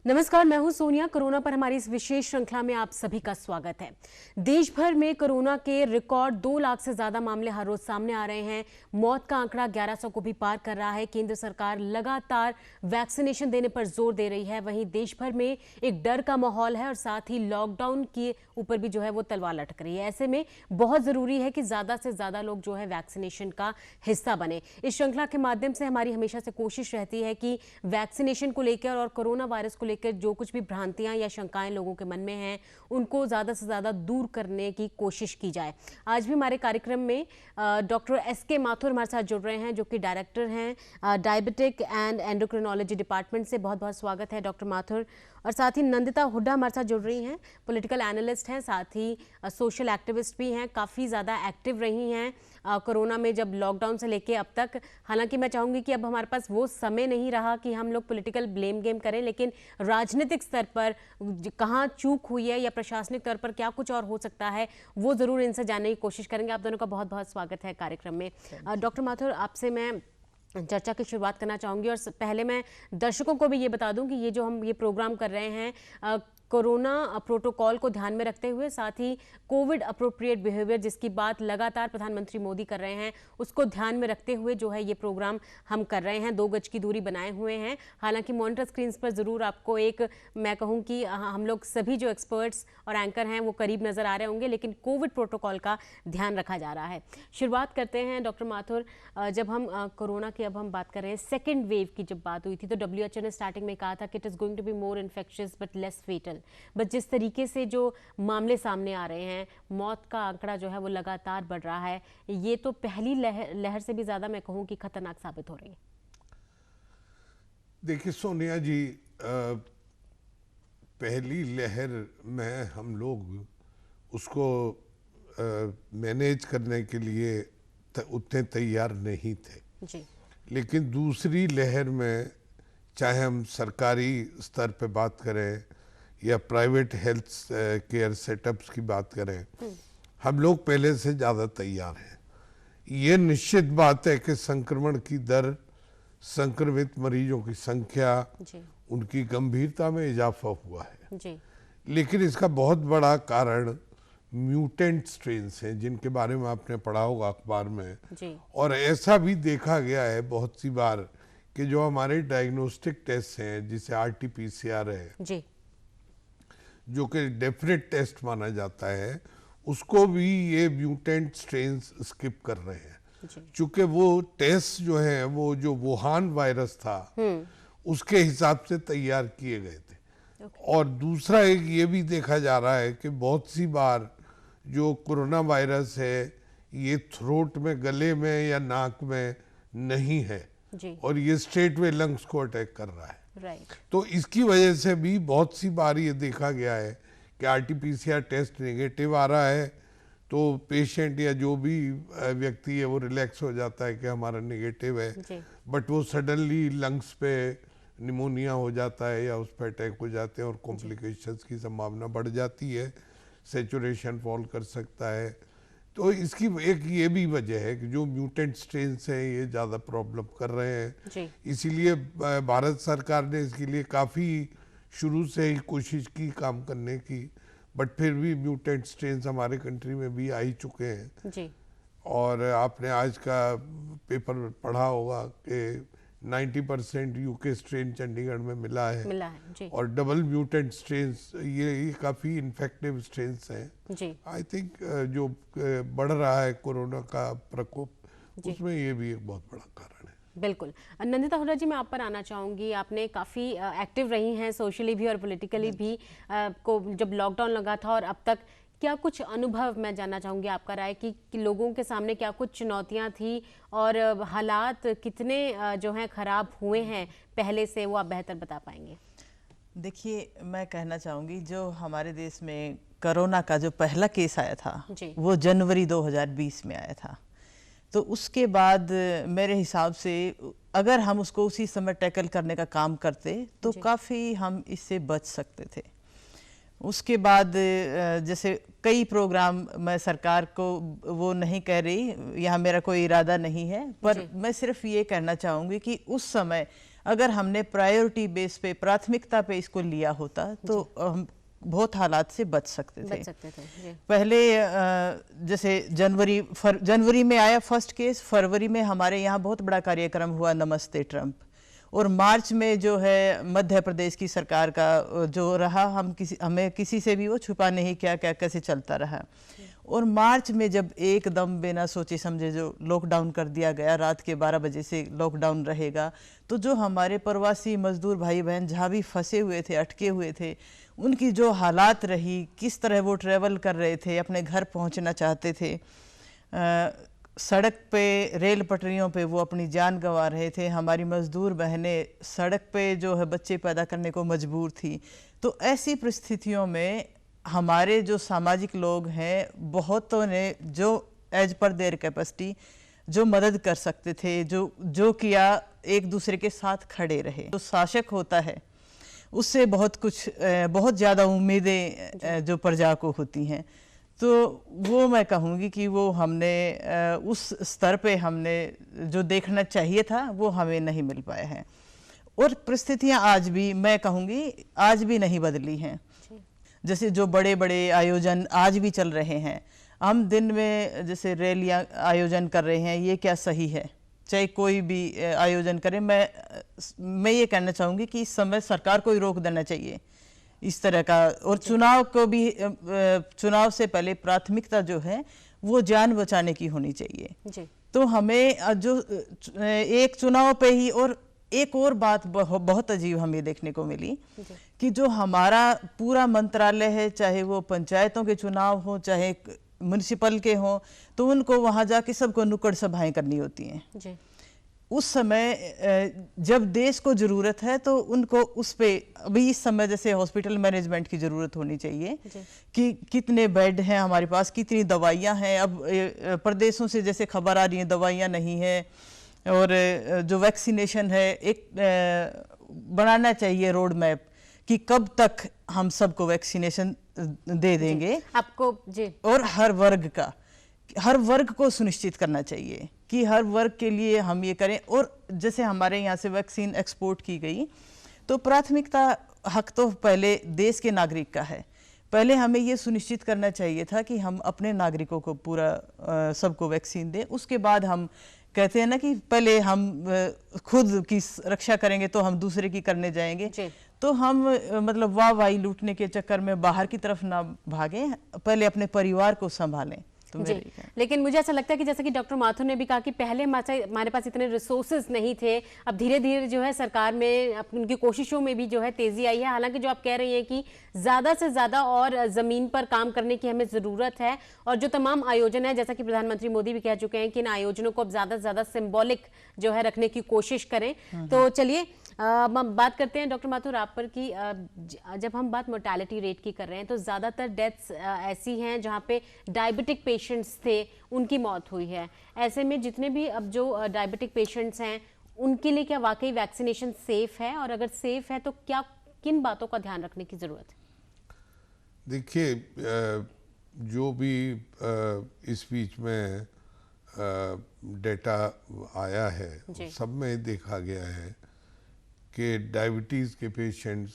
नमस्कार, मैं हूं सोनिया। कोरोना पर हमारी इस विशेष श्रृंखला में आप सभी का स्वागत है। देश भर में कोरोना के रिकॉर्ड 2 लाख से ज्यादा मामले हर रोज सामने आ रहे हैं। मौत का आंकड़ा 1100 को भी पार कर रहा है। केंद्र सरकार लगातार वैक्सीनेशन देने पर जोर दे रही है। वहीं देश भर में एक डर का माहौल है और साथ ही लॉकडाउन के ऊपर भी जो है वो तलवार लटक रही है। ऐसे में बहुत जरूरी है कि ज्यादा से ज्यादा लोग जो है वैक्सीनेशन का हिस्सा बने। इस श्रृंखला के माध्यम से हमारी हमेशा से कोशिश रहती है कि वैक्सीनेशन को लेकर और कोरोना वायरस को लेकर जो कुछ भी भ्रांतियां या शंकाएं लोगों के मन में हैं उनको ज्यादा से ज्यादा दूर करने की कोशिश की जाए। आज भी हमारे कार्यक्रम में डॉक्टर एसके माथुर हमारे साथ जुड़ रहे हैं, जो कि डायरेक्टर हैं डायबिटिक एंड एंडोक्रिनोलॉजी डिपार्टमेंट से। बहुत बहुत स्वागत है डॉक्टर माथुर। और साथ ही नंदिता हुड्डा हमारे साथ जुड़ रही हैं, पॉलिटिकल एनालिस्ट हैं, साथ ही सोशल एक्टिविस्ट भी हैं, काफ़ी ज़्यादा एक्टिव रही हैं कोरोना में जब लॉकडाउन से लेके अब तक। हालांकि मैं चाहूँगी कि अब हमारे पास वो समय नहीं रहा कि हम लोग पॉलिटिकल ब्लेम गेम करें, लेकिन राजनीतिक स्तर पर कहाँ चूक हुई है या प्रशासनिक तौर पर क्या कुछ और हो सकता है वो ज़रूर इनसे जानने की कोशिश करेंगे। आप दोनों का बहुत बहुत स्वागत है कार्यक्रम में। डॉक्टर माथुर, आपसे मैं चर्चा की शुरुआत करना चाहूँगी और पहले मैं दर्शकों को भी ये बता दूं कि ये जो हम ये प्रोग्राम कर रहे हैं कोरोना प्रोटोकॉल को ध्यान में रखते हुए, साथ ही कोविड अप्रोप्रिएट बिहेवियर जिसकी बात लगातार प्रधानमंत्री मोदी कर रहे हैं उसको ध्यान में रखते हुए जो है ये प्रोग्राम हम कर रहे हैं। 2 गज की दूरी बनाए हुए हैं। हालांकि मॉनिटर स्क्रीन पर ज़रूर आपको एक मैं कहूँ कि हम लोग सभी जो एक्सपर्ट्स और एंकर हैं वो करीब नज़र आ रहे होंगे, लेकिन कोविड प्रोटोकॉल का ध्यान रखा जा रहा है। शुरुआत करते हैं डॉक्टर माथुर। जब हम कोरोना की अब हम बात कर रहे हैं, सेकेंड वेव की जब बात हुई थी तो WHO ने स्टार्टिंग में कहा था कि it is going to be more infectious but less fatal. But जिस तरीके से जो मामले सामने आ रहे हैं, मौत का आंकड़ा जो है वो लगातार बढ़ रहा है, ये तो पहली लहर से भी ज्यादा मैं कहूँ कि खतरनाक साबित हो रही है। देखिए सोनिया जी, पहली लहर में हम लोग उसको मैनेज करने के लिए उतने तैयार नहीं थे जी। लेकिन दूसरी लहर में चाहे हम सरकारी स्तर पे बात करें या प्राइवेट हेल्थ केयर सेटअप्स की बात करें, हम लोग पहले से ज़्यादा तैयार हैं। ये निश्चित बात है कि संक्रमण की दर, संक्रमित मरीजों की संख्या, उनकी गंभीरता में इजाफा हुआ है जी। लेकिन इसका बहुत बड़ा कारण म्यूटेंट स्ट्रेन्स हैं जिनके बारे में आपने पढ़ा होगा अखबार में जी। और ऐसा भी देखा गया है बहुत सी बार कि जो हमारे डायग्नोस्टिक टेस्ट हैं, जिसे RT-PCR है जी, जो कि डेफिनेट टेस्ट माना जाता है, उसको भी ये म्यूटेंट स्ट्रेन्स स्किप कर रहे हैं। चूंकि वो टेस्ट जो है वो जो वुहान वायरस था उसके हिसाब से तैयार किए गए थे। और दूसरा एक ये भी देखा जा रहा है कि बहुत सी बार जो कोरोना वायरस है ये थ्रोट में, गले में या नाक में नहीं है और ये स्ट्रेट वे लंग्स को अटैक कर रहा है। तो इसकी वजह से भी बहुत सी बार ये देखा गया है कि RT-PCR टेस्ट नेगेटिव आ रहा है तो पेशेंट या जो भी व्यक्ति है वो रिलैक्स हो जाता है कि हमारा नेगेटिव है, बट वो सडनली लंग्स पे निमोनिया हो जाता है या उस पर अटैक हो जाते हैं और कॉम्प्लिकेशंस की संभावना बढ़ जाती है, सैचुरेशन फॉल कर सकता है। तो इसकी एक ये भी वजह है कि जो म्यूटेंट स्ट्रेन्स हैं ये ज़्यादा प्रॉब्लम कर रहे हैं। इसीलिए भारत सरकार ने इसके लिए काफ़ी शुरू से ही कोशिश की काम करने की, बट फिर भी म्यूटेंट स्ट्रेन्स हमारे कंट्री में भी आ ही चुके हैं जी। और आपने आज का पेपर पढ़ा होगा कि 90% UK स्ट्रेन चंडीगढ़ में मिला है जी। और डबल म्यूटेंट स्ट्रेन्स ये काफ़ी इन्फेक्टिव स्ट्रेन्स हैं जी। आई थिंक जो बढ़ रहा है कोरोना का प्रकोप उसमें ये भी एक बहुत बड़ा कारण है। बिल्कुल। नंदिता हुड्डा जी, मैं आप पर आना चाहूँगी। आपने काफ़ी एक्टिव रही हैं सोशली भी और पॉलिटिकली भी को जब लॉकडाउन लगा था और अब तक, क्या कुछ अनुभव मैं जानना चाहूँगी आपका राय कि लोगों के सामने क्या कुछ चुनौतियाँ थी और हालात कितने जो हैं ख़राब हुए हैं पहले से, वो आप बेहतर बता पाएंगे? देखिए, मैं कहना चाहूँगी जो हमारे देश में कोरोना का जो पहला केस आया था वो जनवरी 2020 में आया था। तो उसके बाद मेरे हिसाब से अगर हम उसको उसी समय टैकल करने का काम करते तो काफ़ी हम इससे बच सकते थे। उसके बाद जैसे कई प्रोग्राम, मैं सरकार को वो नहीं कह रही, यहाँ मेरा कोई इरादा नहीं है, पर मैं सिर्फ ये कहना चाहूँगी कि उस समय अगर हमने प्रायोरिटी बेस पे, प्राथमिकता पे इसको लिया होता तो हम बहुत हालात से बच सकते थे। पहले जैसे जनवरी में आया फर्स्ट केस, फरवरी में हमारे यहाँ बहुत बड़ा कार्यक्रम हुआ नमस्ते ट्रंप, और मार्च में जो है मध्य प्रदेश की सरकार का जो रहा, हमें किसी से भी वो छुपा नहीं क्या कैसे चलता रहा। और मार्च में जब एकदम बिना सोचे समझे जो लॉकडाउन कर दिया गया, रात के 12 बजे से लॉकडाउन रहेगा, तो जो हमारे प्रवासी मजदूर भाई बहन जहाँ भी फंसे हुए थे, अटके हुए थे, उनकी जो हालात रही, किस तरह वो ट्रेवल कर रहे थे, अपने घर पहुँचना चाहते थे, सड़क पे, रेल पटरियों पे वो अपनी जान गंवा रहे थे। हमारी मजदूर बहनें सड़क पे जो है बच्चे पैदा करने को मजबूर थी। तो ऐसी परिस्थितियों में हमारे जो सामाजिक लोग हैं, बहुतों ने जो एज पर देयर कैपेसिटी जो मदद कर सकते थे, जो किया, एक दूसरे के साथ खड़े रहे। जो शासक होता है उससे बहुत ज़्यादा उम्मीदें जो प्रजा को होती हैं, तो वो मैं कहूँगी कि वो हमने उस स्तर पे हमने जो देखना चाहिए था वो हमें नहीं मिल पाया है। और परिस्थितियाँ आज भी, मैं कहूँगी आज भी नहीं बदली हैं। जैसे जो बड़े बड़े आयोजन आज भी चल रहे हैं, हम दिन में जैसे रैलियाँ आयोजन कर रहे हैं, ये क्या सही है? चाहे कोई भी आयोजन करे, मैं ये कहना चाहूँगी कि इस समय सरकार को ही रोक देना चाहिए इस तरह का। और चुनाव को भी, चुनाव से पहले प्राथमिकता जो है वो जान बचाने की होनी चाहिए। तो हमें जो एक चुनाव पे ही, और एक और बात बहुत अजीब हमें देखने को मिली कि जो हमारा पूरा मंत्रालय है, चाहे वो पंचायतों के चुनाव हो, चाहे म्युनिसिपल के हों, तो उनको वहाँ जाके सबको नुक्कड़ सभाएं करनी होती हैं। उस समय जब देश को ज़रूरत है तो उनको उस पे, अभी इस समय जैसे हॉस्पिटल मैनेजमेंट की ज़रूरत होनी चाहिए कि कितने बेड हैं हमारे पास, कितनी दवाइयाँ हैं। अब प्रदेशों से जैसे खबर आ रही है दवाइयाँ नहीं है, और जो वैक्सीनेशन है, एक बनाना चाहिए रोड मैप कि कब तक हम सबको वैक्सीनेशन दे देंगे आपको जी। और हर वर्ग को सुनिश्चित करना चाहिए कि हर वर्ग के लिए हम ये करें। और जैसे हमारे यहाँ से वैक्सीन एक्सपोर्ट की गई, तो प्राथमिकता हक तो पहले देश के नागरिक का है। पहले हमें ये सुनिश्चित करना चाहिए था कि हम अपने नागरिकों को पूरा सबको वैक्सीन दें। उसके बाद हम कहते हैं ना कि पहले हम खुद की रक्षा करेंगे तो हम दूसरे की करने जाएंगे। तो हम मतलब वाहवाही लूटने के चक्कर में बाहर की तरफ ना भागें, पहले अपने परिवार को संभालें। जी। लेकिन मुझे ऐसा लगता है कि जैसा कि डॉक्टर माथुर ने भी कहा कि पहले हमारे पास इतने रिसोर्सेज नहीं थे, अब धीरे धीरे जो है सरकार में उनकी कोशिशों में भी जो है तेजी आई है। हालांकि जो आप कह रही हैं कि ज़्यादा से ज़्यादा और ज़मीन पर काम करने की हमें ज़रूरत है, और जो तमाम आयोजन है, जैसा कि प्रधानमंत्री मोदी भी कह चुके हैं कि इन आयोजनों को अब ज़्यादा से ज़्यादा सिम्बॉलिक जो है रखने की कोशिश करें। तो चलिए हम बात करते हैं डॉक्टर माथुर आप पर कि जब हम बात मोर्टेलिटी रेट की कर रहे हैं, तो ज़्यादातर डेथ्स ऐसी हैं जहाँ पे डायबिटिक पेशेंट्स थे, उनकी मौत हुई है। ऐसे में जितने भी अब जो डायबिटिक पेशेंट्स हैं, उनके लिए क्या वाकई वैक्सीनेशन सेफ है, और अगर सेफ है तो क्या किन बातों का ध्यान रखने की ज़रूरत है? देखिए, जो भी इस बीच में डेटा आया है, सब में देखा गया है कि डायबिटीज़ के पेशेंट्स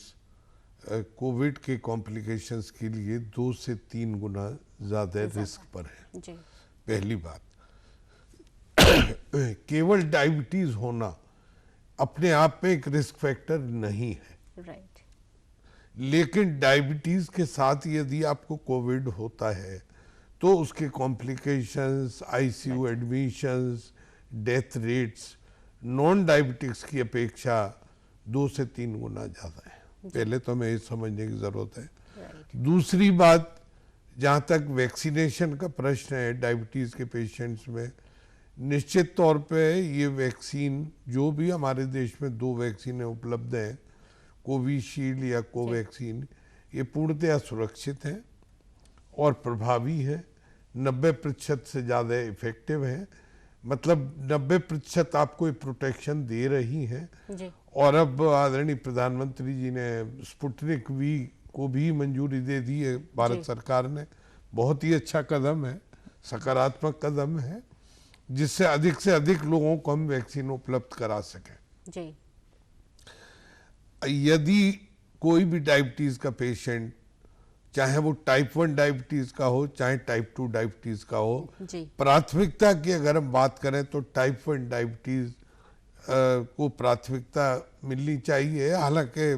कोविड के कॉम्प्लिकेशंस के लिए 2 से 3 गुना ज़्यादा रिस्क पर है। पहली बात, केवल डायबिटीज़ होना अपने आप में एक रिस्क फैक्टर नहीं है। राइट। लेकिन डायबिटीज़ के साथ यदि आपको कोविड होता है तो उसके complications, ICU admissions, death rates non diabetics की अपेक्षा 2 से 3 गुना ज़्यादा है। पहले तो हमें ये समझने की ज़रूरत है। दूसरी बात, जहाँ तक वैक्सीनेशन का प्रश्न है डायबिटीज़ के पेशेंट्स में, निश्चित तौर पे ये वैक्सीन, जो भी हमारे देश में 2 वैक्सीनें उपलब्ध हैं, कोविशील्ड या कोवैक्सीन, ये पूर्णतः सुरक्षित हैं और प्रभावी है, 90% से ज़्यादा इफेक्टिव है। मतलब 90% आपको प्रोटेक्शन दे रही हैं। और अब आदरणीय प्रधानमंत्री जी ने स्पुतनिक वी को भी मंजूरी दे दी है भारत सरकार ने। बहुत ही अच्छा कदम है, सकारात्मक कदम है, जिससे अधिक से अधिक लोगों को हम वैक्सीन उपलब्ध करा सकें। जी। यदि कोई भी डायबिटीज का पेशेंट, चाहे वो टाइप 1 डायबिटीज का हो चाहे टाइप 2 डायबिटीज का हो, प्राथमिकता की अगर हम बात करें तो टाइप 1 डायबिटीज को प्राथमिकता मिलनी चाहिए। हालांकि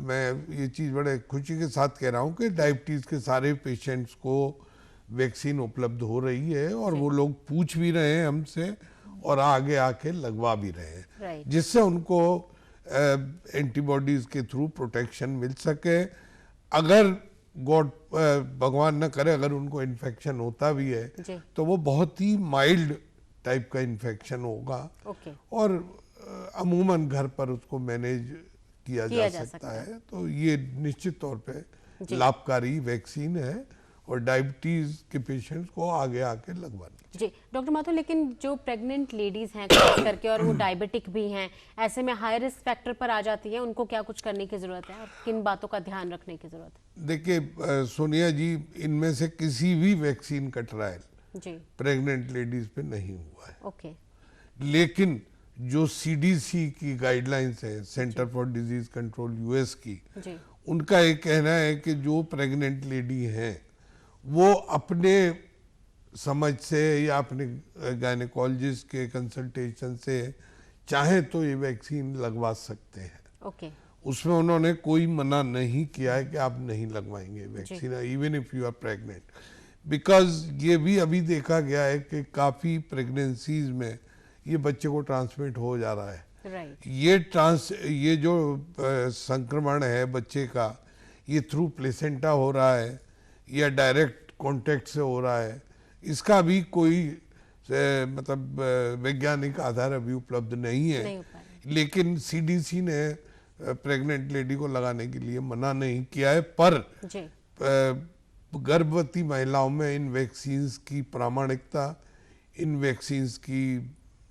मैं ये चीज़ बड़े खुशी के साथ कह रहा हूँ कि डायबिटीज़ के सारे पेशेंट्स को वैक्सीन उपलब्ध हो रही है और वो लोग पूछ भी रहे हैं हमसे और आगे आके लगवा भी रहे हैं, जिससे उनको एंटीबॉडीज़ के थ्रू प्रोटेक्शन मिल सके। अगर गॉड भगवान न करे अगर उनको इन्फेक्शन होता भी है तो वो बहुत ही माइल्ड टाइप का इन्फेक्शन होगा और अमूमन घर पर उसको मैनेज किया जा सकता है। तो ये निश्चित तौर पे लाभकारी वैक्सीन है और डायबिटीज के पेशेंट्स को आगे आके लगवानी। जी डॉक्टर माथुर, लेकिन जो प्रेग्नेंट लेडीज हैं खास करके और वो डायबिटिक भी हैं, ऐसे में हाई रिस्क फैक्टर पर आ जाती है, उनको क्या कुछ करने की जरूरत है और किन बातों का ध्यान रखने की जरूरत है? देखिए सोनिया जी, इनमें से किसी भी वैक्सीन का ट्रायल प्रेग्नेंट लेडीज पे नहीं हुआ है। लेकिन जो सीडीसी की गाइडलाइंस है, centre for disease control US की, उनका ये कहना है कि जो प्रेग्नेंट लेडी हैं वो अपने समझ से या अपने गायनेकोलॉजिस्ट के कंसल्टेशन से चाहे तो ये वैक्सीन लगवा सकते हैं। उसमें उन्होंने कोई मना नहीं किया है कि आप नहीं लगवाएंगे vaccine even if you are pregnant, because ये भी अभी देखा गया है कि काफ़ी प्रेगनेंसीज में ये बच्चे को ट्रांसमिट हो जा रहा है। ये जो संक्रमण है बच्चे का, ये थ्रू प्लेसेंटा हो रहा है या डायरेक्ट कांटेक्ट से हो रहा है, इसका भी कोई मतलब वैज्ञानिक आधार अभी उपलब्ध नहीं है। लेकिन सीडीसी ने प्रेग्नेंट लेडी को लगाने के लिए मना नहीं किया है, पर गर्भवती महिलाओं में इन वैक्सीन्स की प्रामाणिकता, इन वैक्सीन्स की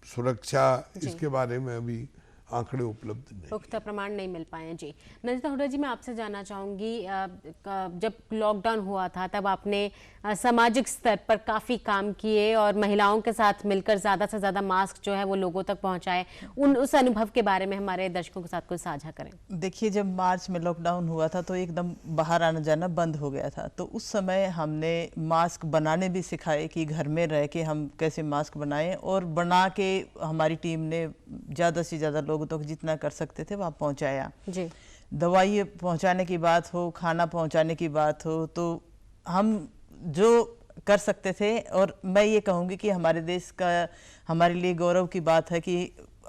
सुरक्षा, इसके बारे में अभी आंकड़े उपलब्ध नहीं, पुख्ता प्रमाण नहीं मिल पाए हैं। जी नंदिता हुड्डा जी, मैं आपसे जानना चाहूँगी, जब लॉकडाउन हुआ था तब आपने सामाजिक स्तर पर काफ़ी काम किए और महिलाओं के साथ मिलकर ज़्यादा से ज़्यादा मास्क जो है वो लोगों तक पहुँचाए। उस अनुभव के बारे में हमारे दर्शकों के साथ कुछ साझा करें। देखिए, जब मार्च में लॉकडाउन हुआ था तो एकदम बाहर आना जाना बंद हो गया था, तो उस समय हमने मास्क बनाने भी सिखाए कि घर में रह के हम कैसे मास्क बनाएं, और बना के हमारी टीम ने ज़्यादा से ज़्यादा लोगों तक जितना कर सकते थे वहाँ पहुँचाया। जी दवाई पहुँचाने की बात हो, खाना पहुँचाने की बात हो, तो हम जो कर सकते थे, और मैं ये कहूँगी कि हमारे देश का हमारे लिए गौरव की बात है कि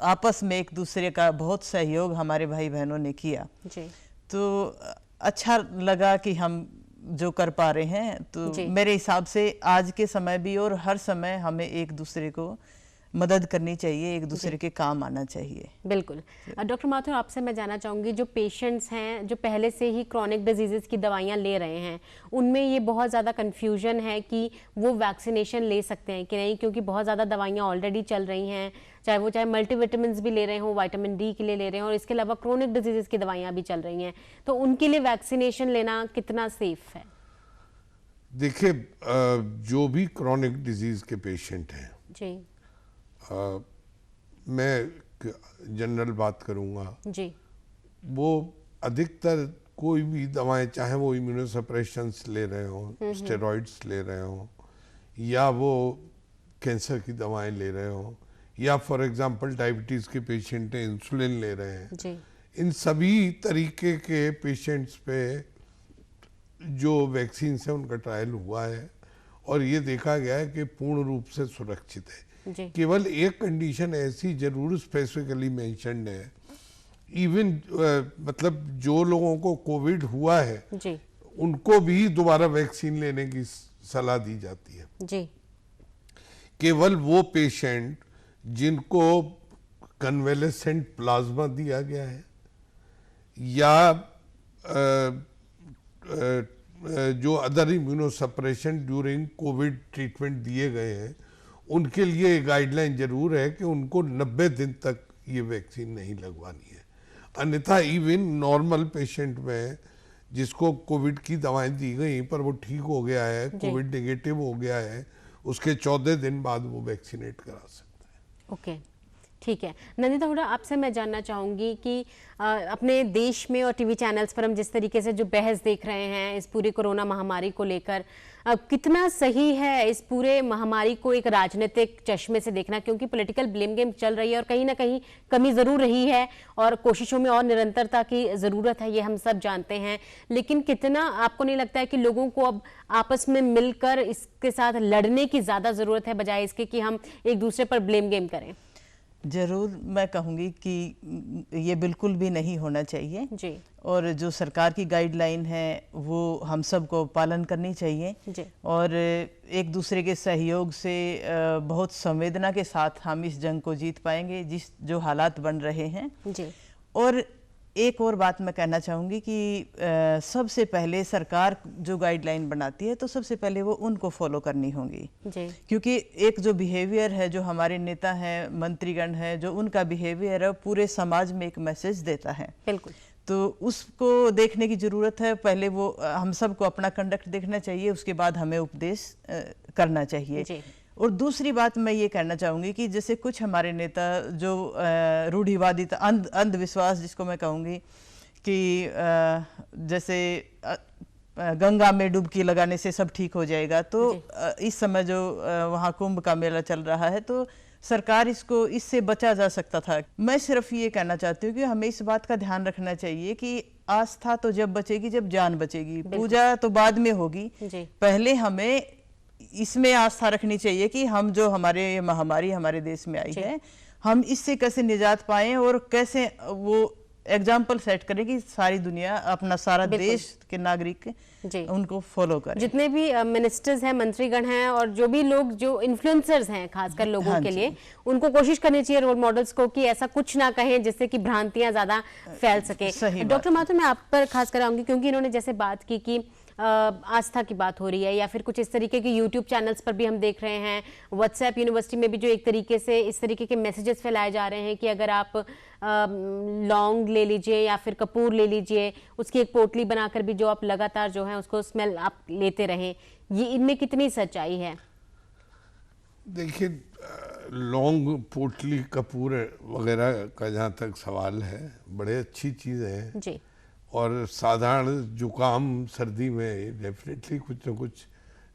आपस में एक दूसरे का बहुत सहयोग हमारे भाई बहनों ने किया। जी तो अच्छा लगा कि हम जो कर पा रहे हैं। तो मेरे हिसाब से आज के समय भी और हर समय हमें एक दूसरे को मदद करनी चाहिए, एक दूसरे के काम आना चाहिए। बिल्कुल। डॉक्टर माथुर, आपसे मैं जानना चाहूँगी, जो पेशेंट्स हैं जो पहले से ही क्रॉनिक डिजीज़ की दवाइयाँ ले रहे हैं, उनमें ये बहुत ज़्यादा कन्फ्यूजन है कि वो वैक्सीनेशन ले सकते हैं कि नहीं, क्योंकि बहुत ज़्यादा दवाइयाँ ऑलरेडी चल रही हैं, चाहे मल्टीविटामिन्स भी ले रहे हों, विटामिन डी के लिए ले रहे हैं, और इसके अलावा क्रॉनिक डिजीज़ की दवाइयाँ भी चल रही हैं, तो उनके लिए वैक्सीनेशन लेना कितना सेफ है? देखिए, जो भी क्रॉनिक डिजीज़ के पेशेंट हैं, जी मैं जनरल बात करूंगा जी, वो अधिकतर कोई भी दवाएं, चाहे वो इम्यूनोसप्रेशंस ले रहे हों, स्टेरॉइड्स ले रहे हों, या वो कैंसर की दवाएं ले रहे हों, या फॉर एग्जांपल डायबिटीज़ के पेशेंट हैं इंसुलिन ले रहे हैं जी, इन सभी तरीके के पेशेंट्स पे जो वैक्सीन है उनका ट्रायल हुआ है और ये देखा गया है कि पूर्ण रूप से सुरक्षित है। केवल एक कंडीशन ऐसी जरूर स्पेसिफिकली मेंशन्ड है, इवन मतलब जो लोगों को कोविड हुआ है जी, उनको भी दोबारा वैक्सीन लेने की सलाह दी जाती है जी। केवल वो पेशेंट जिनको कन्वेलेसेंट प्लाज्मा दिया गया है या जो other immunosuppression during Covid treatment दिए गए हैं, उनके लिए गाइडलाइन जरूर है कि उनको 90 दिन तक ये वैक्सीन नहीं लगवानी है। अन्यथा इवन नॉर्मल पेशेंट में जिसको कोविड की दवाएं दी गई पर वो ठीक हो गया है, कोविड नेगेटिव हो गया है, उसके 14 दिन बाद वो वैक्सीनेट करा सकता है। ओके, ठीक है नंदिता हुड्डा, आपसे मैं जानना चाहूंगी कि अपने देश में और टीवी चैनल्स पर हम जिस तरीके से जो बहस देख रहे हैं इस पूरी कोरोना महामारी को लेकर, कितना सही है इस पूरे महामारी को एक राजनीतिक चश्मे से देखना, क्योंकि पॉलिटिकल ब्लेम गेम चल रही है और कहीं ना कहीं कमी जरूर रही है और कोशिशों में और निरंतरता की जरूरत है, ये हम सब जानते हैं, लेकिन कितना आपको नहीं लगता है कि लोगों को अब आपस में मिलकर इसके साथ लड़ने की ज्यादा जरूरत है बजाय इसके कि हम एक दूसरे पर ब्लेम गेम करें? जरूर मैं कहूँगी कि ये बिल्कुल भी नहीं होना चाहिए जी। और जो सरकार की गाइडलाइन है वो हम सबको पालन करनी चाहिए जी। और एक दूसरे के सहयोग से बहुत संवेदना के साथ हम इस जंग को जीत पाएंगे जो हालात बन रहे हैं। जी। और एक और बात मैं कहना चाहूँगी कि सबसे पहले सरकार जो गाइडलाइन बनाती है तो सबसे पहले वो उनको फॉलो करनी होंगी, क्योंकि एक जो बिहेवियर है, जो हमारे नेता हैं, मंत्रीगण हैं, जो उनका बिहेवियर है पूरे समाज में एक मैसेज देता है। बिल्कुल। तो उसको देखने की ज़रूरत है। पहले वो हम सबको अपना कंडक्ट देखना चाहिए, उसके बाद हमें उपदेश करना चाहिए। और दूसरी बात मैं ये कहना चाहूँगी कि जैसे कुछ हमारे नेता जो रूढ़िवादी अंधविश्वास जिसको मैं कहूँगी कि जैसे गंगा में डुबकी लगाने से सब ठीक हो जाएगा, तो इस समय जो वहाँ कुंभ का मेला चल रहा है तो सरकार इससे बचा जा सकता था। मैं सिर्फ ये कहना चाहती हूँ कि हमें इस बात का ध्यान रखना चाहिए कि आस्था तो जब बचेगी जब जान बचेगी, पूजा तो बाद में होगी, पहले हमें इसमें आस्था रखनी चाहिए कि हम जो हमारे महामारी हमारे देश में आई है हम इससे कैसे निजात पाएं और कैसे वो एग्जाम्पल सेट करें कि सारी दुनिया, अपना सारा देश के नागरिक उनको फॉलो करें। जितने भी मिनिस्टर्स हैं, मंत्रीगण हैं और जो भी लोग जो इन्फ्लुएंसर्स हैं खासकर लोगों के लिए, उनको कोशिश करनी चाहिए रोल मॉडल्स को कि ऐसा कुछ ना कहें जिससे कि भ्रांतियां ज्यादा फैल सके। डॉक्टर माथुर, मैं आप पर खास कर आऊंगी क्योंकि इन्होंने जैसे बात की कि आस्था की बात हो रही है या फिर कुछ इस तरीके के यूट्यूब चैनल्स पर भी हम देख रहे हैं, व्हाट्सएप यूनिवर्सिटी में भी जो एक तरीके से इस तरीके के मैसेजेस फैलाए जा रहे हैं कि अगर आप लौंग ले लीजिए या फिर कपूर ले लीजिए, उसकी एक पोटली बनाकर भी जो आप लगातार जो है उसको स्मेल आप लेते रहें, ये इनमें कितनी सच्चाई है? देखिए, लौंग, पोटली, कपूर वगैरह का जहाँ तक सवाल है, बड़े अच्छी चीज़ है जी। और साधारण जुकाम सर्दी में डेफिनेटली कुछ न कुछ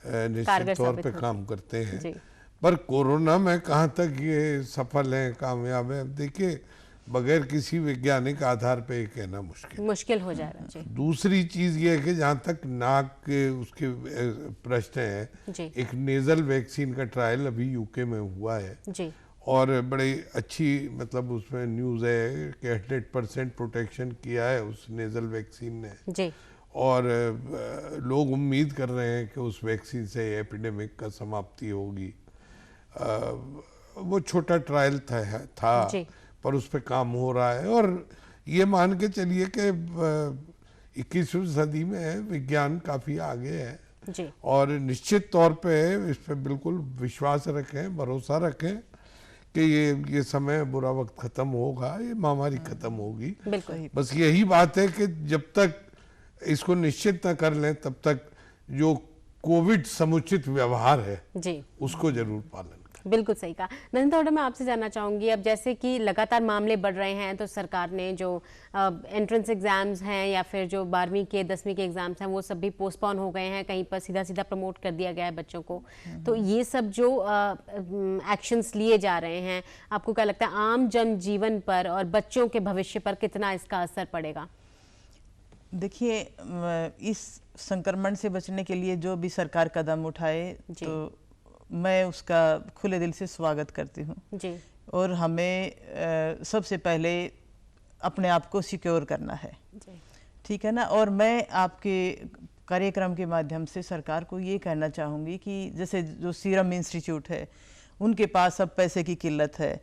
निश्चित तौर पे काम करते हैं। पर कोरोना में कहाँ तक ये सफल है, कामयाब है, देखिए बगैर किसी वैज्ञानिक आधार पे कहना मुश्किल हो जाएगा। जी। दूसरी चीज ये है कि जहाँ तक नाक के उसके प्रश्न है, एक नेजल वैक्सीन का ट्रायल अभी यूके में हुआ है जी। और बड़ी अच्छी मतलब उसमें न्यूज़ है कि 100% प्रोटेक्शन किया है उस नेजल वैक्सीन ने जी। और लोग उम्मीद कर रहे हैं कि उस वैक्सीन से एपिडेमिक का समाप्ति होगी। वो छोटा ट्रायल था जी। पर उस पर काम हो रहा है और ये मान के चलिए कि 21वीं सदी में विज्ञान काफ़ी आगे है जी। और निश्चित तौर पे इस पर बिल्कुल विश्वास रखें, भरोसा रखें कि ये समय बुरा वक्त खत्म होगा, ये महामारी खत्म होगी। बस यही बात है कि जब तक इसको निश्चित न कर लें तब तक जो कोविड समुचित व्यवहार है जी। उसको जरूर पालन। बिल्कुल सही कहा। नंदिता हुड्डा, मैं आपसे जानना चाहूंगी, अब जैसे कि लगातार मामले बढ़ रहे हैं तो सरकार ने जो एंट्रेंस एग्जाम्स हैं या फिर जो 12वीं के 10वीं के एग्जाम्स हैं वो सब भी पोस्टपोन हो गए हैं, कहीं पर सीधा सीधा प्रमोट कर दिया गया है बच्चों को। तो ये सब जो एक्शंस लिए जा रहे हैं, आपको क्या लगता है आम जनजीवन पर और बच्चों के भविष्य पर कितना इसका असर पड़ेगा? देखिए, इस संक्रमण से बचने के लिए जो भी सरकार कदम उठाए तो मैं उसका खुले दिल से स्वागत करती हूँ जी। और हमें सबसे पहले अपने आप को सिक्योर करना है, ठीक है ना। और मैं आपके कार्यक्रम के माध्यम से सरकार को ये कहना चाहूँगी कि जैसे जो सीरम इंस्टीट्यूट है उनके पास अब पैसे की किल्लत है,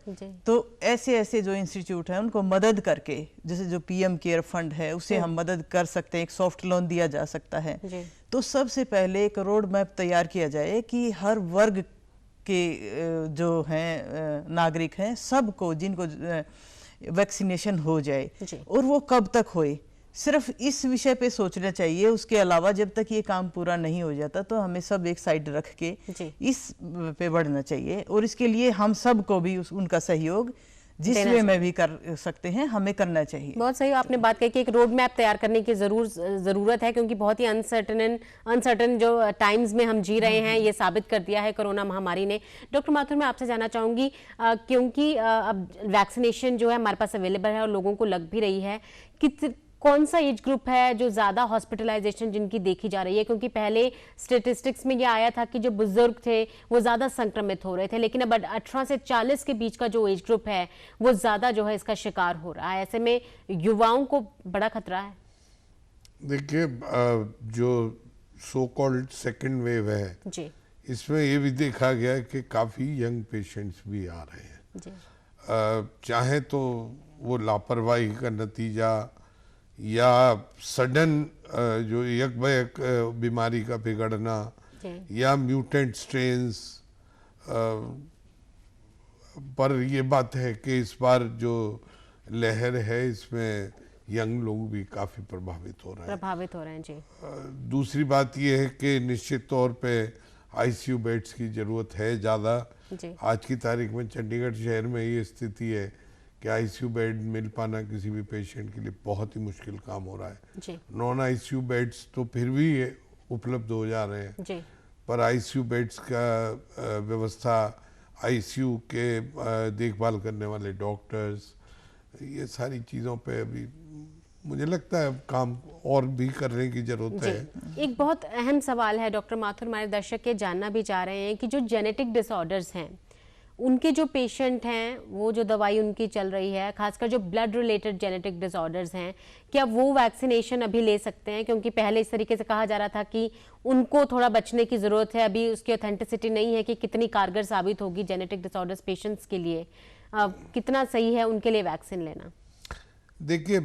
तो ऐसे जो इंस्टीट्यूट हैं उनको मदद करके, जैसे जो पीएम केयर फंड है उससे हम मदद कर सकते हैं, एक सॉफ्ट लोन दिया जा सकता है। तो सबसे पहले एक रोड मैप तैयार किया जाए कि हर वर्ग के जो हैं नागरिक हैं सबको, जिनको वैक्सीनेशन हो जाए, और वो कब तक होए, सिर्फ इस विषय पे सोचना चाहिए। उसके अलावा जब तक ये काम पूरा नहीं हो जाता तो हमें सब एक साइड रख के इस पे बढ़ना चाहिए और इसके लिए हम सब को भी उनका सहयोग जिस वे में भी कर सकते हैं हमें करना चाहिए। बहुत सही आपने बात कही कि एक रोड मैप तैयार करने की ज़रूरत है, क्योंकि बहुत ही अनसर्टन जो टाइम्स में हम जी रहे हैं ये साबित कर दिया है कोरोना महामारी ने। डॉक्टर माथुर, मैं आपसे जानना चाहूँगी क्योंकि अब वैक्सीनेशन जो है हमारे पास अवेलेबल है और लोगों को लग भी रही है, कौन सा एज ग्रुप है जो ज़्यादा हॉस्पिटलाइजेशन जिनकी देखी जा रही है? क्योंकि पहले स्टेटिस्टिक्स में ये आया था कि जो बुजुर्ग थे वो ज़्यादा संक्रमित हो रहे थे, लेकिन अब 18 से 40 के बीच का जो एज ग्रुप है वो ज़्यादा जो है इसका शिकार हो रहा है। ऐसे में युवाओं को बड़ा खतरा है। देखिए, जो सो कॉल्ड सेकेंड वेव है जी, इसमें ये भी देखा गया कि काफ़ी यंग पेशेंट्स भी आ रहे हैं जी, चाहे तो वो लापरवाही का नतीजा या सडन जो यकबयक बीमारी का बिगड़ना या म्यूटेंट स्ट्रेन्स, पर ये बात है कि इस बार जो लहर है इसमें यंग लोग भी काफ़ी प्रभावित हो रहे हैं। जी। दूसरी बात ये है कि निश्चित तौर पे आईसीयू बेड्स की ज़रूरत है ज़्यादा। आज की तारीख में चंडीगढ़ शहर में ये स्थिति है कि आईसीयू बेड मिल पाना किसी भी पेशेंट के लिए बहुत ही मुश्किल काम हो रहा है। नॉन आईसीयू बेड्स तो फिर भी उपलब्ध हो जा रहे हैं, पर आईसीयू बेड्स का व्यवस्था, आईसीयू के देखभाल करने वाले डॉक्टर्स, ये सारी चीज़ों पे अभी मुझे लगता है काम और भी करने की जरूरत है। एक बहुत अहम सवाल है डॉक्टर माथुर, हमारे दर्शक के जानना भी चाह रहे हैं कि जो जेनेटिक डिसऑर्डर्स हैं उनके जो पेशेंट हैं वो जो दवाई उनकी चल रही है, खासकर जो ब्लड रिलेटेड जेनेटिक डिसऑर्डर्स हैं, क्या वो वैक्सीनेशन अभी ले सकते हैं? क्योंकि पहले इस तरीके से कहा जा रहा था कि उनको थोड़ा बचने की ज़रूरत है, अभी उसकी ऑथेंटिसिटी नहीं है कि कितनी कारगर साबित होगी जेनेटिक डिसऑर्डर्स पेशेंट्स के लिए। कितना सही है उनके लिए वैक्सीन लेना? देखिए,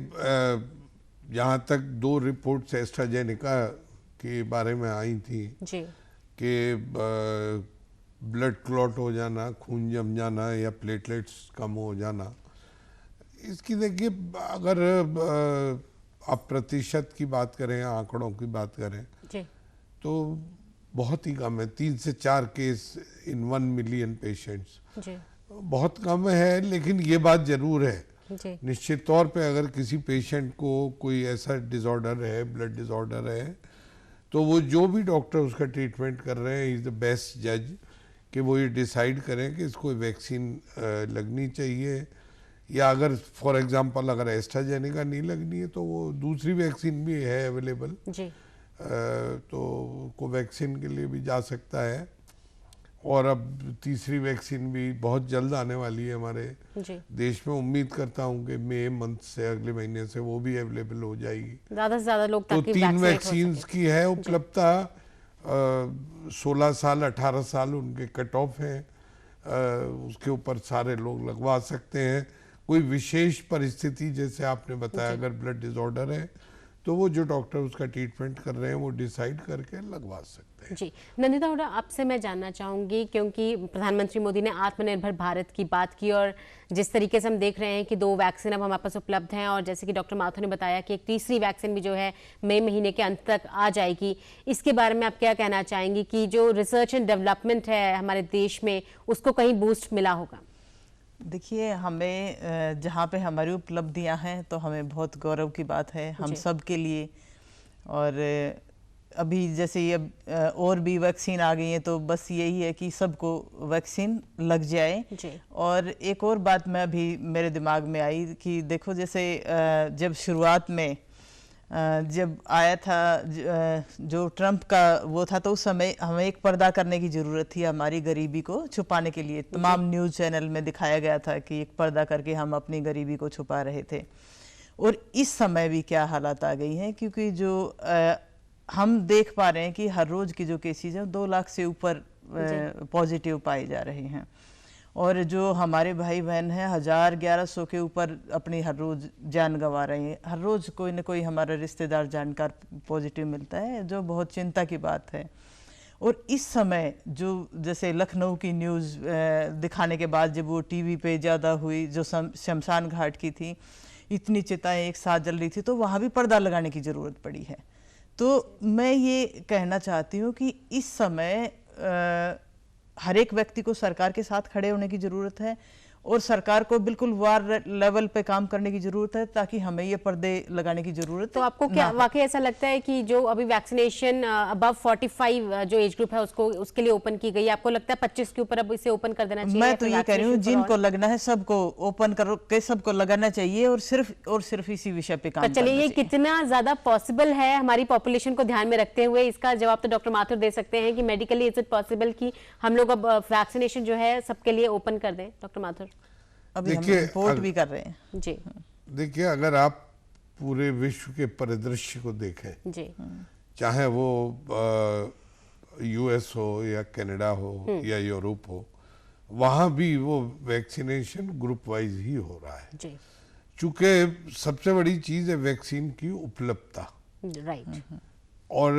जहाँ तक 2 रिपोर्ट्स एस्ट्राजेनेका के बारे में आई थी कि ब्लड क्लॉट हो जाना, खून जम जाना या प्लेटलेट्स कम हो जाना, इसकी देखिए अगर आप प्रतिशत की बात करें, आंकड़ों की बात करें तो बहुत ही कम है। 3 से 4 केस इन 1 मिलियन पेशेंट्स, बहुत कम है। लेकिन ये बात जरूर है, निश्चित तौर पे अगर किसी पेशेंट को कोई ऐसा डिसऑर्डर है, ब्लड डिसऑर्डर है, तो वो जो भी डॉक्टर उसका ट्रीटमेंट कर रहे हैं इज द बेस्ट जज कि वो ये डिसाइड करें कि इसको वैक्सीन लगनी चाहिए, या अगर फॉर एग्जांपल अगर एस्ट्राजेनेका नहीं लगनी है तो वो दूसरी वैक्सीन भी है अवेलेबल, तो कोवैक्सीन के लिए भी जा सकता है। और अब तीसरी वैक्सीन भी बहुत जल्द आने वाली है हमारे देश में। उम्मीद करता हूँ कि मई मंथ से, अगले महीने से वो भी अवेलेबल हो जाएगी। ज़्यादा से ज़्यादा लोग तो 3 वैक्सीन की है उपलब्धता। 16 साल 18 साल उनके कट ऑफ हैं, उसके ऊपर सारे लोग लगवा सकते हैं। कोई विशेष परिस्थिति जैसे आपने बताया अगर ब्लड डिसऑर्डर है तो वो जो डॉक्टर उसका ट्रीटमेंट कर रहे हैं वो डिसाइड करके लगवा सकते हैं। जी, नंदिता हुड्डा, आपसे मैं जानना चाहूँगी क्योंकि प्रधानमंत्री मोदी ने आत्मनिर्भर भारत की बात की और जिस तरीके से हम देख रहे हैं कि 2 वैक्सीन अब हमारे पास उपलब्ध हैं और जैसे कि डॉक्टर माथुर ने बताया कि एक तीसरी वैक्सीन भी जो है मई महीने के अंत तक आ जाएगी, इसके बारे में आप क्या कहना चाहेंगी कि जो रिसर्च एंड डेवलपमेंट है हमारे देश में उसको कहीं बूस्ट मिला होगा? देखिए, हमें जहाँ पे हमारी उपलब्धियाँ हैं तो हमें बहुत गौरव की बात है हम सब के लिए। और अभी जैसे ये और भी वैक्सीन आ गई हैं तो बस यही है कि सबको वैक्सीन लग जाए। और एक और बात मैं अभी मेरे दिमाग में आई कि देखो, जैसे जब शुरुआत में जब आया था जो ट्रंप का वो था, तो उस समय हमें एक पर्दा करने की ज़रूरत थी हमारी गरीबी को छुपाने के लिए। तमाम न्यूज़ चैनल में दिखाया गया था कि एक पर्दा करके हम अपनी गरीबी को छुपा रहे थे। और इस समय भी क्या हालात आ गई हैं, क्योंकि जो हम देख पा रहे हैं कि हर रोज़ की जो केसेज हैं 2 लाख से ऊपर पॉजिटिव पाए जा रहे हैं। और जो हमारे भाई बहन हैं 1000-1100 के ऊपर अपनी हर रोज़ जान गंवा रहे हैं। हर रोज़ कोई ना कोई हमारा रिश्तेदार जानकार पॉजिटिव मिलता है, जो बहुत चिंता की बात है। और इस समय जो जैसे लखनऊ की न्यूज़ दिखाने के बाद जब वो टीवी पे ज़्यादा हुई, जो शमशान घाट की थी, इतनी चिताएं एक साथ जल रही थी, तो वहाँ भी पर्दा लगाने की ज़रूरत पड़ी है। तो मैं ये कहना चाहती हूँ कि इस समय हर एक व्यक्ति को सरकार के साथ खड़े होने की ज़रूरत है और सरकार को बिल्कुल वार लेवल पे काम करने की जरूरत है, ताकि हमें ये पर्दे लगाने की जरूरत तो है। आपको क्या वाकई ऐसा लगता है कि जो अभी वैक्सीनेशन अबव 45 जो एज ग्रुप है उसके लिए ओपन की गई है, आपको लगता है 25 के ऊपर अब इसे ओपन कर देना चाहिए? मैं तो ये कह रही हूँ जिनको लगना है सबको ओपन करो के सबको लगाना चाहिए, और सिर्फ इसी विषय पे काम तो चलिए, ये कितना ज्यादा पॉसिबल है हमारी पॉपुलेशन को ध्यान में रखते हुए, इसका जवाब तो डॉक्टर माथुर दे सकते हैं कि मेडिकली इज इट पॉसिबल कि हम लोग अब वैक्सीनेशन जो है सबके लिए ओपन कर दें? डॉक्टर माथुर, अभी हम रिपोर्ट भी कर रहे हैं जी। देखिए, अगर आप पूरे विश्व के परिदृश्य को देखें जी, चाहे वो यूएस हो या कनाडा हो या यूरोप हो, वहाँ भी वो वैक्सीनेशन ग्रुप वाइज ही हो रहा है जी, चूंकि सबसे बड़ी चीज है वैक्सीन की उपलब्धता। राइट। और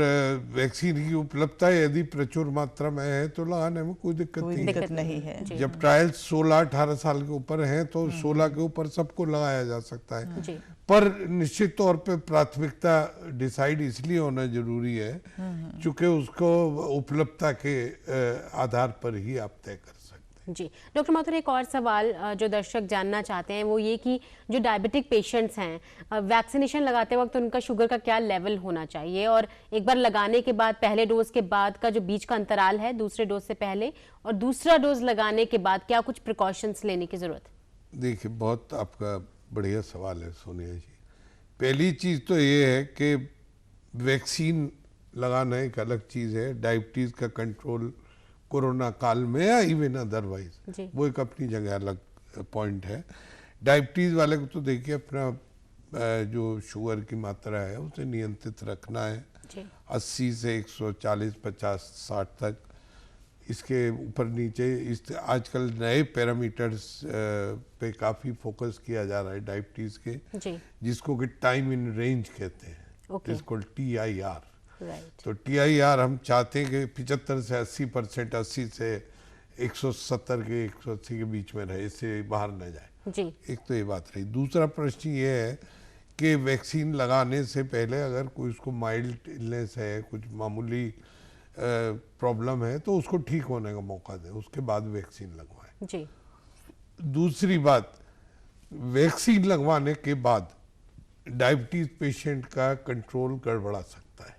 वैक्सीन की उपलब्धता यदि प्रचुर मात्रा में है तो लगाने में कोई दिक्कत नहीं है। जब ट्रायल्स 16-18 साल के ऊपर हैं तो 16 के ऊपर सबको लगाया जा सकता है। जी। पर निश्चित तौर पे प्राथमिकता डिसाइड इसलिए होना जरूरी है क्योंकि उसको उपलब्धता के आधार पर ही आप तय कर सकते हैं। जी डॉक्टर माथुर, एक और सवाल जो दर्शक जानना चाहते हैं वो ये कि जो डायबिटिक पेशेंट्स हैं, वैक्सीनेशन लगाते वक्त उनका शुगर का क्या लेवल होना चाहिए, और एक बार लगाने के बाद पहले डोज के बाद का जो बीच का अंतराल है दूसरे डोज से पहले और दूसरा डोज लगाने के बाद क्या कुछ प्रिकॉशंस लेने की जरूरत है? देखिए, बहुत आपका बढ़िया सवाल है सोनिया जी। पहली चीज तो ये है कि वैक्सीन लगाना एक अलग चीज है, डायबिटीज का कंट्रोल कोरोना काल में या इवन अदरवाइज वो एक अपनी जगह अलग पॉइंट है। डायबिटीज वाले को तो देखिए अपना जो शुगर की मात्रा है उसे नियंत्रित रखना है 80 से 140, 50, 60 तक। इसके ऊपर नीचे इस आजकल नए पैरामीटर्स पे काफ़ी फोकस किया जा रहा है डायबिटीज़ के, जिसको कि टाइम इन रेंज कहते हैं, जिसको TIR। तो TIR हम चाहते हैं कि 75 से 80%, 80 से 170 के 180 के बीच में रहे, इससे बाहर न जाए। एक तो ये बात रही। दूसरा प्रश्न ये है कि वैक्सीन लगाने से पहले अगर कोई उसको माइल्ड इलनेस है, कुछ मामूली प्रॉब्लम है तो उसको ठीक होने का मौका दें, उसके बाद वैक्सीन लगवाएं। जी। दूसरी बात, वैक्सीन लगवाने के बाद डायबिटीज पेशेंट का कंट्रोल गड़बड़ा सकता है,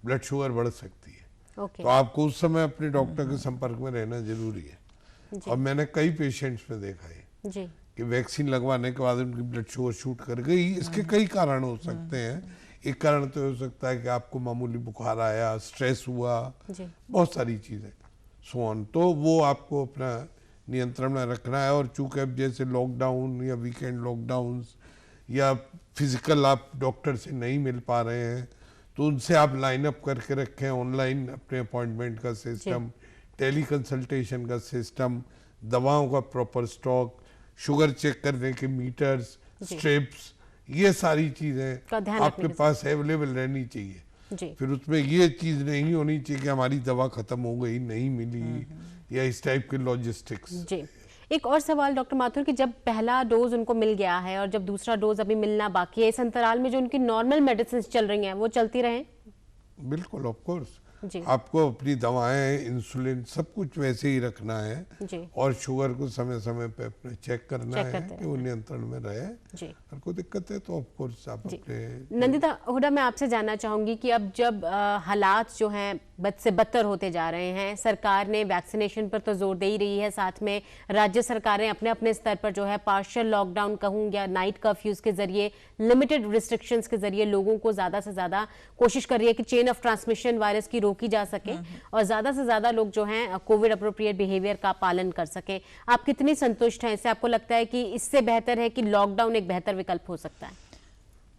ब्लड शुगर बढ़ सकती है। तो आपको उस समय अपने डॉक्टर के संपर्क में रहना जरूरी है। और मैंने कई पेशेंट्स में देखा है कि वैक्सीन लगवाने के बाद उनकी ब्लड शुगर शूट कर गई। इसके कई कारण हो सकते हैं। एक कारण तो हो सकता है कि आपको मामूली बुखार आया, स्ट्रेस हुआ, बहुत सारी चीजें सो ऑन, तो वो आपको अपना नियंत्रण में रखना है। और चूंकि अब जैसे लॉकडाउन या वीकेंड लॉकडाउन्स या फिजिकल आप डॉक्टर से नहीं मिल पा रहे हैं तो उनसे आप लाइन अप करके रखें, ऑनलाइन अपने अपॉइंटमेंट का सिस्टम, टेली कंसल्टेशन का सिस्टम, दवाओं का प्रॉपर स्टॉक, शुगर चेक करने के मीटर्स, स्ट्रिप्स, ये सारी चीजें आपके पास अवेलेबल रहनी चाहिए। फिर उसमें ये चीज नहीं होनी चाहिए कि हमारी दवा खत्म हो गई, नहीं मिली, या इस टाइप के लॉजिस्टिक्स। जी। एक और सवाल डॉक्टर माथुर कि जब पहला डोज उनको मिल गया है और जब दूसरा डोज अभी मिलना बाकी है, इस अंतराल में जो उनकी नॉर्मल मेडिसिन चल रही हैं वो चलती रहें? बिल्कुल, ऑफ कोर्स। आपको अपनी दवाएं, इंसुलिन, सब कुछ वैसे ही रखना है और शुगर को समय समय पे अपने चेक करना है कि वो नियंत्रण में रहे। अगर कोई दिक्कत है तो ऑफ कोर्स आप अपने। नंदिता हुडा, मैं आपसे जानना चाहूंगी कि अब जब हालात जो हैं बद से बदतर होते जा रहे हैं, सरकार ने वैक्सीनेशन पर तो जोर दे ही रही है, साथ में राज्य सरकारें अपने अपने स्तर पर जो है पार्शियल लॉकडाउन कहूँ या नाइट कर्फ्यूज के जरिए, लिमिटेड रिस्ट्रिक्शंस के जरिए लोगों को ज्यादा से ज्यादा कोशिश कर रही है कि चेन ऑफ ट्रांसमिशन वायरस की रोकी जा सके और ज्यादा से ज्यादा लोग जो हैं कोविड अप्रोप्रिएट बिहेवियर का पालन कर सके। आप कितनी संतुष्ट हैं इससे? आपको लगता है कि इससे बेहतर है कि लॉकडाउन एक बेहतर विकल्प हो सकता है?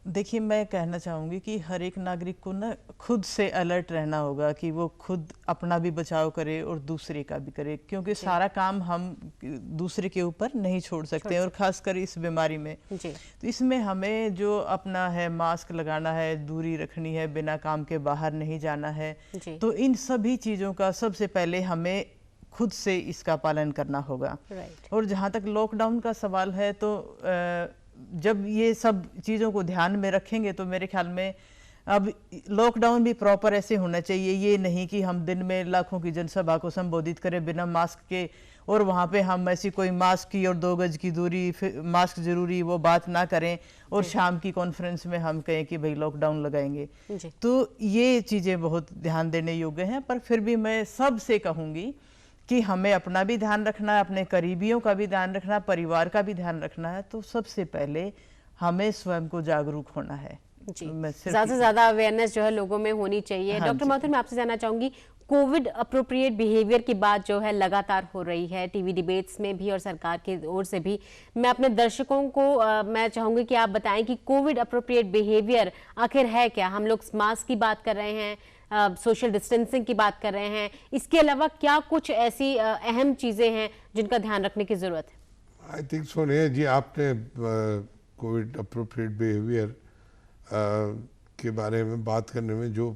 देखिए, मैं कहना चाहूँगी कि हर एक नागरिक को ना खुद से अलर्ट रहना होगा कि वो खुद अपना भी बचाव करे और दूसरे का भी करे, क्योंकि सारा काम हम दूसरे के ऊपर नहीं छोड़ सकते और खासकर इस बीमारी में। तो इसमें हमें जो अपना है, मास्क लगाना है, दूरी रखनी है, बिना काम के बाहर नहीं जाना है, तो इन सभी चीज़ों का सबसे पहले हमें खुद से इसका पालन करना होगा। और जहाँ तक लॉकडाउन का सवाल है तो जब ये सब चीज़ों को ध्यान में रखेंगे तो मेरे ख्याल में अब लॉकडाउन भी प्रॉपर ऐसे होना चाहिए, ये नहीं कि हम दिन में लाखों की जनसभा को संबोधित करें बिना मास्क के और वहाँ पे हम ऐसी कोई मास्क की और 2 गज की दूरी, मास्क जरूरी, वो बात ना करें और शाम की कॉन्फ्रेंस में हम कहें कि भाई लॉकडाउन लगाएंगे। तो ये चीज़ें बहुत ध्यान देने योग्य हैं। पर फिर भी मैं सबसे कहूँगी कि हमें अपना भी ध्यान रखना है, अपने करीबियों का भी ध्यान रखना है, परिवार का भी ध्यान रखना है। तो सबसे पहले हमें स्वयं को जागरूक होना है। ज्यादा से ज्यादा अवेयरनेस जो है लोगों में होनी चाहिए। डॉक्टर माथुर, मैं आपसे जानना चाहूंगी, कोविड अप्रोप्रिएट बिहेवियर की बात जो है लगातार हो रही है टीवी डिबेट्स में भी और सरकार की ओर से भी। मैं अपने दर्शकों को मैं चाहूंगी कि आप बताएं कि कोविड अप्रोप्रिएट बिहेवियर आखिर है क्या। हम लोग मास्क की बात कर रहे हैं, सोशल डिस्टेंसिंग की बात कर रहे हैं, इसके अलावा क्या कुछ ऐसी अहम चीजें हैं जिनका ध्यान रखने की जरूरत है? आई थिंक सोनिया जी, आपने कोविड अप्रोप्रिएट बिहेवियर के बारे में बात करने में जो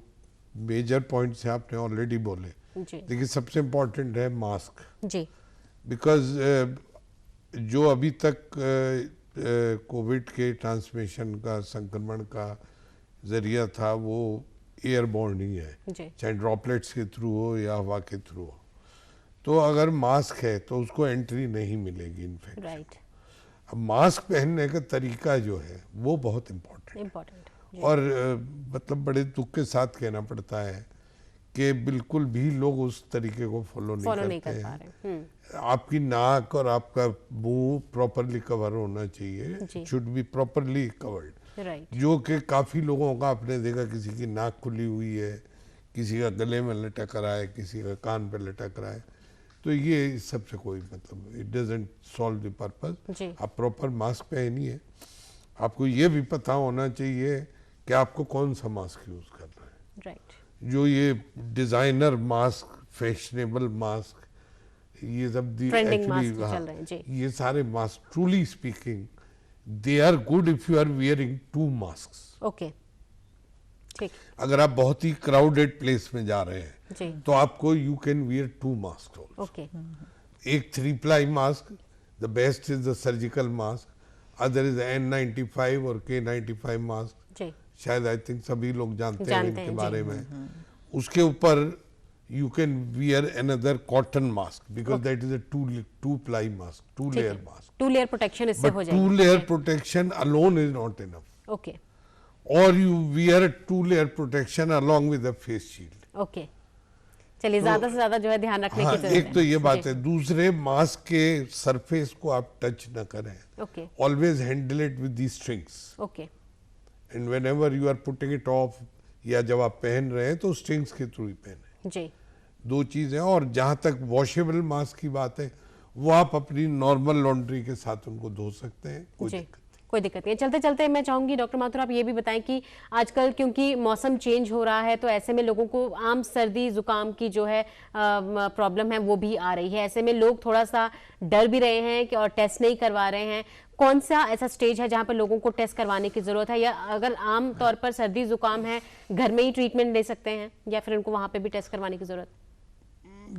मेजर पॉइंट्स हैं आपने ऑलरेडी बोले। देखिए, सबसे इम्पोर्टेंट है मास्क जी, बिकॉज जो अभी तक कोविड के ट्रांसमिशन का, संक्रमण का जरिया था वो एयरबोर्न ही है, चाहे ड्रॉपलेट्स के थ्रू हो या हवा के थ्रू हो। तो अगर मास्क है तो उसको एंट्री नहीं मिलेगी इन्फेक्शन। अब मास्क पहनने का तरीका जो है वो बहुत इम्पोर्टेंट और मतलब बड़े दुख के साथ कहना पड़ता है कि बिल्कुल भी लोग उस तरीके को फॉलो नहीं करते हैं। आपकी नाक और आपका मुंह प्रॉपरली कवर होना चाहिए, शुड बी प्रॉपरली कवर्ड, जो कि काफ़ी लोगों का आपने देखा, किसी की नाक खुली हुई है, किसी का गले में लटक रहा है, किसी का कान पे लटक रहा है। तो ये सबसे कोई मतलब, it doesn't solve the purpose. आप प्रॉपर मास्क पहनिए। आपको ये भी पता होना चाहिए कि आपको कौन सा मास्क यूज करना है। जो ये डिजाइनर मास्क, फैशनेबल मास्क, ये सब एक्चुअली ये सारे mask, truly speaking, they are good if you are wearing 2 mask. ठीक। अगर आप बहुत ही क्राउडेड प्लेस में जा रहे हैं तो आपको यू कैन वियर 2 मास्क। एक 3 ply mask, the best is the surgical mask, other is N95 और K95 मास्क। शायद आई थिंक सभी लोग जानते हैं इनके बारे में। उसके ऊपर you can wear another cotton mask, because that is a 2 ply mask, 2 layer mask. 2 layer protection इससे हो जाएगी। 2 layer protection alone is not enough. Okay. और you wear 2 layer protection along with a face shield. Okay, चलिए, ज्यादा से ज्यादा जो है ध्यान रखने की जरूरत है। एक तो ये बात है। दूसरे, मास्क के सरफेस को आप टच न करें। Okay. Always handle it with the strings. Okay. And whenever you are putting it off, या जब आप पहन रहे हैं तो स्ट्रिंग्स के थ्रू ही पहने जी। 2 चीजें। और जहां तक वॉशेबल मास्क की बात है, वो आप अपनी नॉर्मल लॉन्ड्री के साथ उनको धो सकते हैं, कोई दिक्कत नहीं है। चलते चलते मैं चाहूंगी डॉक्टर माथुर, आप ये भी बताएं कि आजकल क्योंकि मौसम चेंज हो रहा है तो ऐसे में लोगों को आम सर्दी जुकाम की जो है प्रॉब्लम है वो भी आ रही है। ऐसे में लोग थोड़ा सा डर भी रहे हैं कि और टेस्ट नहीं करवा रहे हैं। कौन सा ऐसा स्टेज है जहां पर लोगों को टेस्ट करवाने की जरूरत है, या अगर आम तौर पर सर्दी जुकाम है घर में ही ट्रीटमेंट ले सकते हैं, या फिर उनको वहां पे भी टेस्ट करवाने की जरूरत?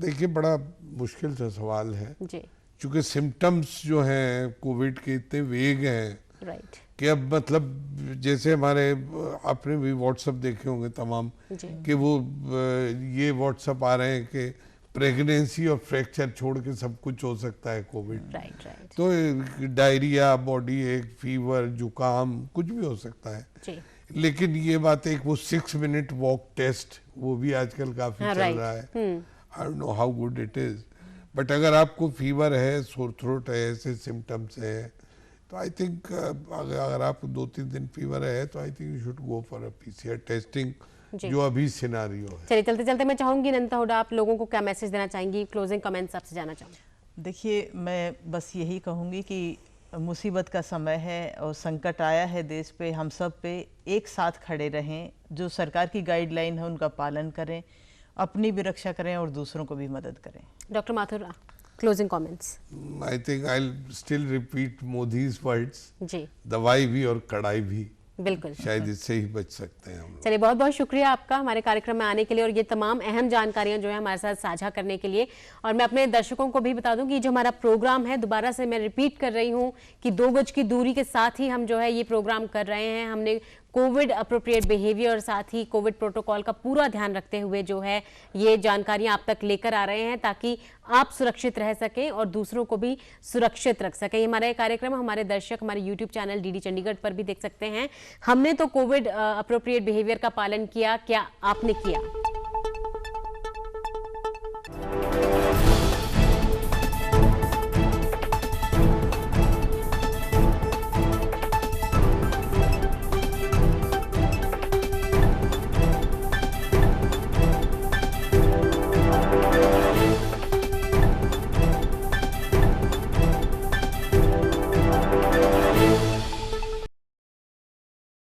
देखिए, बड़ा मुश्किल सा सवाल है जी, क्योंकि सिम्टम्स जो हैं कोविड के इतने वेग हैं कि अब मतलब जैसे हमारे, आपने भी व्हाट्सएप देखे होंगे तमाम, कि वो ये व्हाट्सएप आ रहे हैं कि प्रेगनेंसी और फ्रैक्चर छोड़ के सब कुछ हो सकता है कोविड। तो डायरिया, बॉडी एक, फीवर, जुकाम, कुछ भी हो सकता है। लेकिन ये बात है, वो 6 minute वॉक टेस्ट, वो भी आजकल काफी चल रहा है। I don't know how good it is, but अगर आपको फीवर है, सोर थ्रोट है, ऐसे सिम्टम्स है, तो आई थिंक अगर आपको 2-3 दिन फीवर है तो I think you should go for a PCR testing, जो अभी सिनेरियो है। चलिए, चलते चलते मैं चाहूंगी नंदिता हुड्डा, आप लोगों को क्या मैसेज देना चाहेंगी? क्लोजिंग कमेंट्स आपसे जाना चाहूँगी। देखिए, मैं बस यही कहूँगी कि मुसीबत का समय है और संकट आया है देश पे, हम सब पे एक साथ खड़े रहें, जो सरकार की गाइडलाइन है उनका पालन करें, अपनी भी रक्षा करें और दूसरों को भी मदद करें। Doctor Mathur, closing comments. I think I will still repeat Modi's words ji, दवाई भी और कड़ाई भी। बिल्कुल, शायद इससे ही बच सकते हैं हम लोग। चलिए, बहुत बहुत शुक्रिया आपका हमारे कार्यक्रम में आने के लिए और ये तमाम अहम जानकारियां जो है हमारे साथ साझा करने के लिए। और मैं अपने दर्शकों को भी बता दूं कि जो हमारा प्रोग्राम है, दोबारा से मैं रिपीट कर रही हूं कि 2 गज की दूरी के साथ ही हम जो है ये प्रोग्राम कर रहे हैं। हमने कोविड अप्रोप्रिएट बिहेवियर और साथ ही कोविड प्रोटोकॉल का पूरा ध्यान रखते हुए जो है ये जानकारियां आप तक लेकर आ रहे हैं, ताकि आप सुरक्षित रह सकें और दूसरों को भी सुरक्षित रख सकें। हमारा ये कार्यक्रम हमारे दर्शक हमारे यूट्यूब चैनल डीडी चंडीगढ़ पर भी देख सकते हैं। हमने तो कोविड अप्रोप्रिएट बिहेवियर का पालन किया, क्या आपने किया?